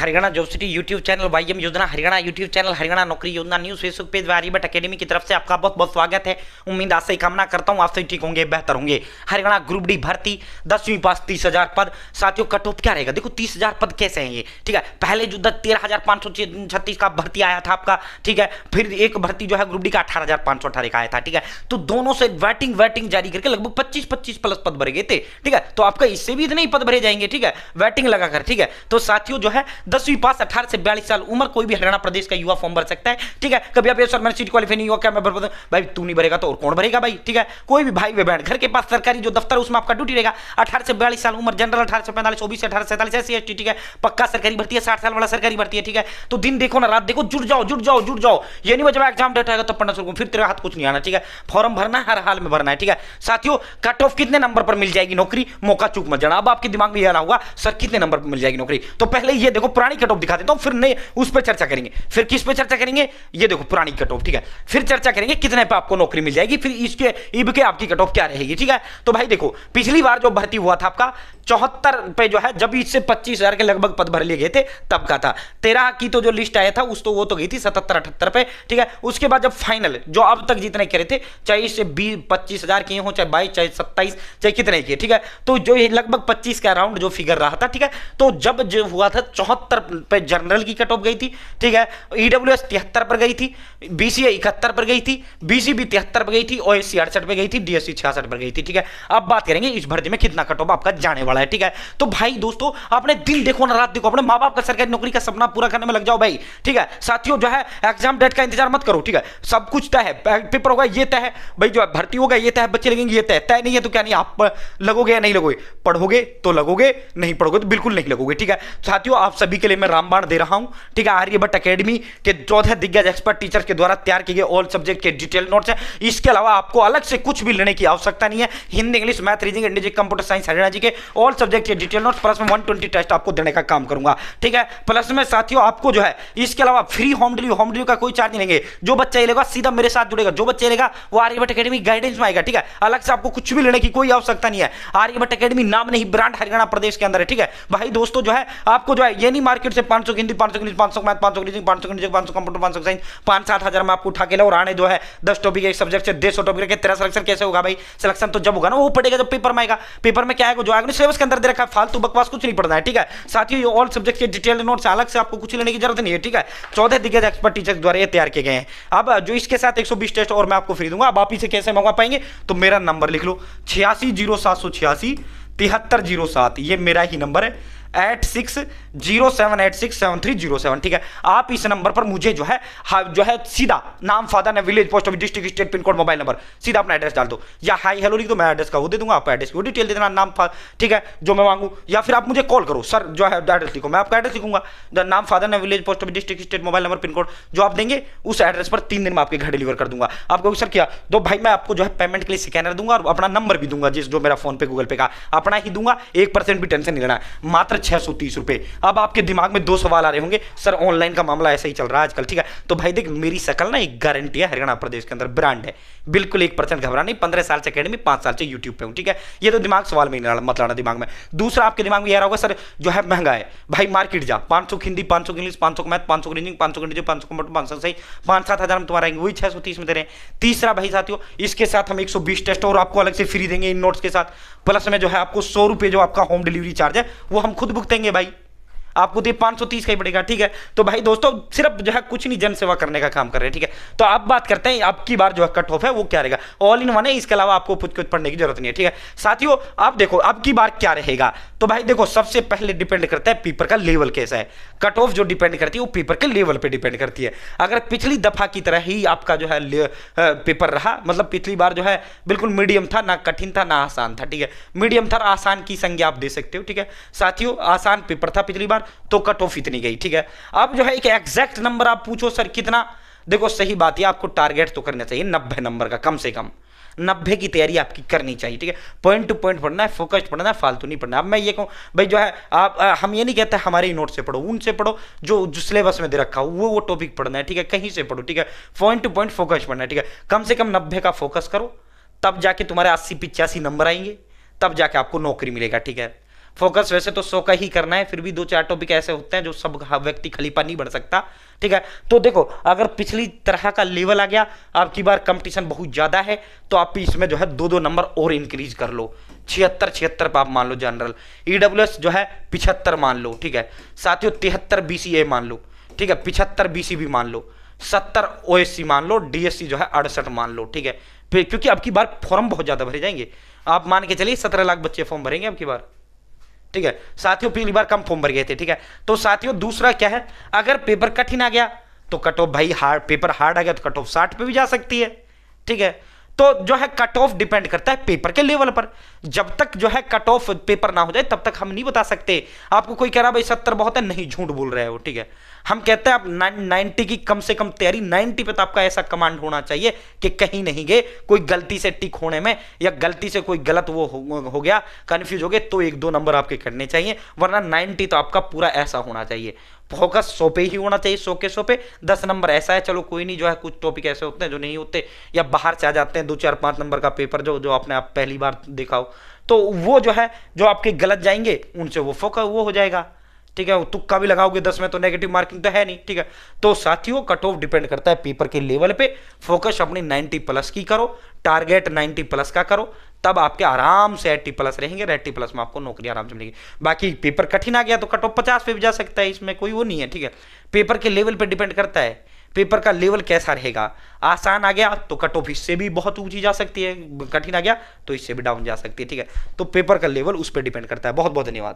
Haryana job city YouTube channel, YM योजना Haryana YouTube channel, Haryana नौकरी योजना news Facebook page, Aryabhatta academy की तरफ से आपका बहुत बहुत स्वागत है। उम्मीद आज से कामना करता हूं आप सभी ठीक होंगे, बेहतर होंगे। हरियाणा ग्रुप डी भर्ती 10वीं पास 30,000 पद। साथियों कट ऑफ क्या रहेगा? देखो 30,000 पद कैसे हैं ये, ठीक है। पहले जो 13,536 का भर्ती आया था आपका, ठीक है। फिर एक भर्ती जो है ग्रुप डी का 18,518 का आया था, ठीक है। तो दोनों से वेटिंग जारी करके लगभग 25 प्लस पद भरे गए थे, ठीक है। तो आपका इससे भी इतने ही पद भरे जाएंगे, ठीक है, वेटिंग लगाकर, ठीक है। तो साथियों जो है 10वीं पास 18 से 42 साल उम्र, कोई भी हरियाणा प्रदेश का युवा फॉर्म भर सकता है, ठीक है। कभी आप ये सर मैंने सीट क्वालिफाई नहीं हुआ, क्या मैं भर पाऊं? भाई तू नहीं भरेगा तो और कौन भरेगा भाई, ठीक है। कोई भी भाई बहन घर के पास सरकारी जो दफ्तर है उसमें आपका ड्यूटी रहेगा। 18 से 42 साल उम्र, जनरल 18 से 45, ओबीसी 18 से 47, एससी एसटी, ठीक है। पक्का सरकारी भर्ती है, 60 साल वाला सरकारी भर्ती है, ठीक है। तो दिन देखो ना रात देखो, जुट जाओ। ये नहीं जब एग्जाम डेट आएगा तब पढ़ना शुरू फिर तेरे हाथ कुछ नहीं आना, ठीक है। फॉर्म भरना हर हाल में भरना है, ठीक है। साथियों कट ऑफ कितने नंबर पर मिल जाएगी नौकरी, मौका चूक मत जाना। अब आपके दिमाग में ये आना होगा सर कितने नंबर पर मिल जाएगी नौकरी, तो पहले ये देखो पुरानी कट ऑफ दिखा देता हूं, फिर नहीं उस पर चर्चा करेंगे। फिर किस पे चर्चा करेंगे? ये देखो पुरानी कट ऑफ, ठीक है। फिर चर्चा करेंगे कितने पे आपको नौकरी मिल जाएगी, फिर इसके ईब के आपकी कट ऑफ क्या रहेगी, ठीक है। तो भाई देखो पिछली बार जो भर्ती हुआ था आपका 74 पे जो है, जब इससे 25,000 के लगभग पद भर लिए गए थे तब का था। 13 की तो जो लिस्ट आया था उस तो वो तो गई थी 77-78 पे, ठीक है। उसके बाद जब फाइनल जो अब तक जितने करे थे, चाहे इससे 25,000 किए हो, चाहे 22, चाहे 27, चाहे कितने किए, ठीक है। तो जो लगभग 25 का अराउंड जो फिगर रहा था, ठीक है। तो जब जो हुआ था 74 पे जनरल की कट ऑफ गई थी, ठीक है। ईडब्ल्यूएस 73 पर गई थी, बीसीए 71 पर गई थी, बीसीबी 73 पर गई थी, ओएससी 68 पर गई थी, डीएससी 66 पर गई थी, ठीक है। अब बात करेंगे इस भर्ती में कितना कट ऑफ आपका जाने वाला है, ठीक है। तो भाई दोस्तों अपने दिन देखो ना रात देखो, अपने माँ बाप का सरकारी नौकरी का सपना पूरा करने में लग जाओ भाई, ठीक है। साथियों जो है एग्जाम डेट का इंतजार मत करो, ठीक है। सब कुछ तय है, पेपर होगा ये तय है भाई, जो है भर्ती होगा ये तय है, बच्चे लगेंगे ये तय नहीं है तो क्या नहीं, आप लगोगे या नहीं लगोगे? पढ़ोगे तो लगोगे, नहीं पढ़ोगे तो बिल्कुल नहीं लगोगे, ठीक है। साथियों आप सभी के लिए मैं रामबाण दे रहा हूं, ठीक है। आर्यभट्ट एकेडमी के 14 दिग्गज एक्सपर्ट टीचर के द्वारा तैयार किए गए ऑल सब्जेक्ट के डिटेल नोट्स हैं। इसके अलावा आपको अलग से कुछ भी लेने की आवश्यकता नहीं है। Hindi, English, math, reasoning, English, computer science, Haryana G K all subject के डिटेल नोट्स प्लस में 120 टेस्ट आपको देने का काम करूंगा, ठीक है। प्लस में साथियों आपको जो है इसके अलावा फ्री होम डिलीवरी का कोई चार्ज नहीं लेंगे। जो बच्चा लेगा सीधा मेरे साथ जुड़ेगा, जो बच्चा लेगा वो आर्यभट्ट एकेडमी गाइडेंस में आएगा, ठीक है। अलग से आपको कुछ भी लेने की कोई आवश्यकता नहीं है। आर्यभट्ट एकेडमी नाम नहीं ब्रांड हरियाणा प्रदेश के अंदर है, ठीक है। भाई दोस्तों जो है आपको जो है ये नहीं मार्केट से 500 Hindi, 500 English, 500 math, 500 reasoning, 500 English, 500 computer, 500 science, 5-7 हजार में आपको उठा के लो और आने जो है 10 टॉपिक एक सब्जेक्ट से 150 टॉपिक के। तेरा सिलेक्शन कैसे होगा भाई? सिलेक्शन तो जब होगा ना वो पढ़ेगा जब पेपर में आएगा। पेपर में क्या आएगा? जो आएगा सिलेबस के अंदर दे रखा है, फालतू बकवास कुछ नहीं पढ़ना है, ठीक है। साथियों ये ऑल सब्जेक्ट के डिटेल नोट्स अलग से आपको कुछ लेने की जरूरत नहीं है, ठीक है। 14 दिग्गज एक्सपर्ट टीचर्स द्वारा ये तैयार किए गए हैं। अब जो इसके साथ 120 टेस्ट और मैं आपको फ्री दूंगा। अब आप इसे कैसे मंगवा पाएंगे? तो मेरा नंबर लिख लो 860786 7307, ये मेरा ही नंबर है 8607867307, ठीक है। आप इस नंबर पर मुझे जो है सीधा नाम, father name, village, post office, district, state, pin code, mobile number, सीधा अपना एड्रेस डाल दो या हाई हेलो लिख दो। मैं एड्रेस का वो दे दूंगा, आप एड्रेस की वो डिटेल दे देना, नाम, ठीक है, जो मैं मांगू। या फिर आप मुझे कॉल करो, सर जो है एड्रेस लिखो, मैं आपका एड्रेस लिखूंगा, नाम, father name, village, post office, district, state, mobile number, pin code जो आप देंगे उस एड्रेस पर 3 दिन में आपके घर डिलीवर कर दूंगा। आपको सर क्या दो भाई, मैं आपको जो है पेमेंट के लिए स्कैनर दूंगा और अपना नंबर भी दूंगा, जिस जो मेरा फोन पे, गूगल पे का अपना ही दूंगा। 1% भी टेंशन नहीं लेना, मात्र 630 रुपए। अब आपके दिमाग में 2 सवाल आ रहे होंगे, सर ऑनलाइन का मामला ऐसा ही चल रहा है आजकल, ठीक है। तो भाई देख मेरी शकल ना एक गारंटी है, हरियाणा प्रदेश के अंदर ब्रांड है, बिल्कुल 1% घबरा नहीं। 15 साल से अकेडमी, 5 साल से यूट्यूब पे हूं, ठीक है। ये तो दिमाग सवाल में मत लाना दिमाग में। दूसरा आपके दिमाग में यह होगा सर जो है महंगा है भाई, मार्केट जा 500 Hindi, 500 English, 500 math, 500 reasoning, 500 English, 500 computer, 500 सही 5-7 हजार में तुम्हारा आएंगे, वही 630 में दे रहे हैं। तीसरा भाई साथियों इसके साथ हम 120 टेस्ट और आपको अलग से फ्री देंगे इन नोट्स के साथ। प्लस में जो है आपको 100 रुपए जो आपका होम डिलीवरी चार्ज है वो हम खुद भुगतेंगे भाई, आपको तो 530 का ही पड़ेगा, ठीक है। तो भाई दोस्तों सिर्फ जो है कुछ नहीं, जन सेवा करने का काम कर रहे हैं, ठीक है। तो आप बात करते हैं अब की बार जो है कट ऑफ है वो क्या रहेगा, ऑल इन वन है, इसके अलावा आपको कुछ पढ़ने की जरूरत नहीं है, ठीक है। साथियों आप देखो अब की बार क्या रहेगा, तो भाई देखो सबसे पहले डिपेंड करता है पेपर का लेवल कैसा है। कट ऑफ जो डिपेंड करती है वो पेपर के लेवल पे डिपेंड करती है। अगर पिछली दफा की तरह ही आपका जो है पेपर रहा, मतलब पिछली बार जो है बिल्कुल मीडियम था, ना कठिन था ना आसान था, ठीक है। मीडियम था, आसान की संज्ञा आप दे सकते हो, ठीक है। साथियों आसान पेपर था पिछली बार तो कट ऑफ इतनी गई, ठीक है। अब जो है एक एग्जैक्ट नंबर आप पूछो सर कितना, देखो सही बात है आपको टारगेट तो करना चाहिए 90 नंबर का, कम से कम 90 की तैयारी आपकी करनी चाहिए, ठीक है। पॉइंट टू पॉइंट पढ़ना है, फोकस्ड पढ़ना है, फालतू नहीं पढ़ना। अब मैं ये कहूँ भाई जो है आप हम ये नहीं कहते हमारे ही नोट से पढ़ो, उनसे पढ़ो जो सिलेबस में दे रखा हो वो टॉपिक पढ़ना है, ठीक है। कहीं से पढ़ो, ठीक है। पॉइंट टू पॉइंट फोकस पढ़ना है, ठीक है। कम से कम 90 का फोकस करो, तब जाके तुम्हारे 80-85 नंबर आएंगे, तब जाके आपको नौकरी मिलेगा, ठीक है। फोकस वैसे तो 100 का ही करना है, फिर भी 2-4 टॉपिक ऐसे होते हैं जो सब व्यक्ति खलीफा नहीं बन सकता, ठीक है। तो देखो अगर पिछली तरह का लेवल आ गया, आपकी बार कंपटीशन बहुत ज्यादा है, तो आप इसमें जो है 2-2 नंबर और इंक्रीज कर लो। 76 पर आप मान लो जनरल, ईडब्ल्यूएस जो है 75 मान लो, ठीक है साथियों। 73 बीसीए मान लो, ठीक है। 75 बीसीबी मान लो, 70 ओएससी मान लो, डीएससी जो है 68 मान लो, ठीक है। फिर क्योंकि अब की बार फॉर्म बहुत ज्यादा भरे जाएंगे, आप मान के चलिए 17 लाख बच्चे फॉर्म भरेंगे अब की बार, ठीक है साथियों। पिछली बार कम फॉर्म भर गए थे, ठीक है। तो साथियों दूसरा क्या है, अगर पेपर कठिन आ गया तो कट ऑफ भाई हार्ड, पेपर हार्ड आ गया तो कट ऑफ 60 पे भी जा सकती है, ठीक है। तो जो है कट ऑफ डिपेंड करता है पेपर के लेवल पर। जब तक जो है कट ऑफ पेपर ना हो जाए तब तक हम नहीं बता सकते। आपको कोई कह रहा भाई 70 बहुत है, नहीं झूठ बोल रहे हो, ठीक है। हम कहते हैं आप 90 की कम से कम तैयारी, 90 पे तो आपका ऐसा कमांड होना चाहिए कि कहीं नहीं गए कोई गलती से टिक होने में, या गलती से कोई गलत वो हो गया, कंफ्यूज हो गए, तो 1-2 नंबर आपके कटने चाहिए, वरना 90 तो आपका पूरा ऐसा होना चाहिए। फोकस 100 पे ही होना चाहिए, 100 के 100 पे। 10 नंबर ऐसा है, चलो कोई नहीं, जो है कुछ टॉपिक ऐसे होते हैं जो नहीं होते, या बाहर से आ जाते हैं 2-4-5 नंबर का पेपर जो आपने आप पहली बार देखा हो, तो वो जो है जो आपके गलत जाएंगे उनसे वो फोकस वो हो जाएगा, ठीक है। तुक्का भी लगाओगे 10 में तो नेगेटिव मार्किंग तो है नहीं, ठीक है। तो साथियों कट ऑफ डिपेंड करता है पेपर के लेवल पे। फोकस अपनी 90 प्लस की करो, टारगेट 90 प्लस का करो, तब आपके आराम से 80 प्लस रहेंगे, 80 प्लस में आपको नौकरी आराम से मिलेगी। बाकी पेपर कठिन आ गया तो कट ऑफ 50 पे भी जा सकता है, इसमें कोई वो नहीं है, ठीक है। पेपर के लेवल पे डिपेंड करता है, पेपर का लेवल कैसा रहेगा। आसान आ गया तो कट ऑफ इससे भी बहुत ऊंची जा सकती है, कठिन आ गया तो इससे भी डाउन जा सकती है, ठीक है। तो पेपर का लेवल उस पर डिपेंड करता है। बहुत बहुत धन्यवाद।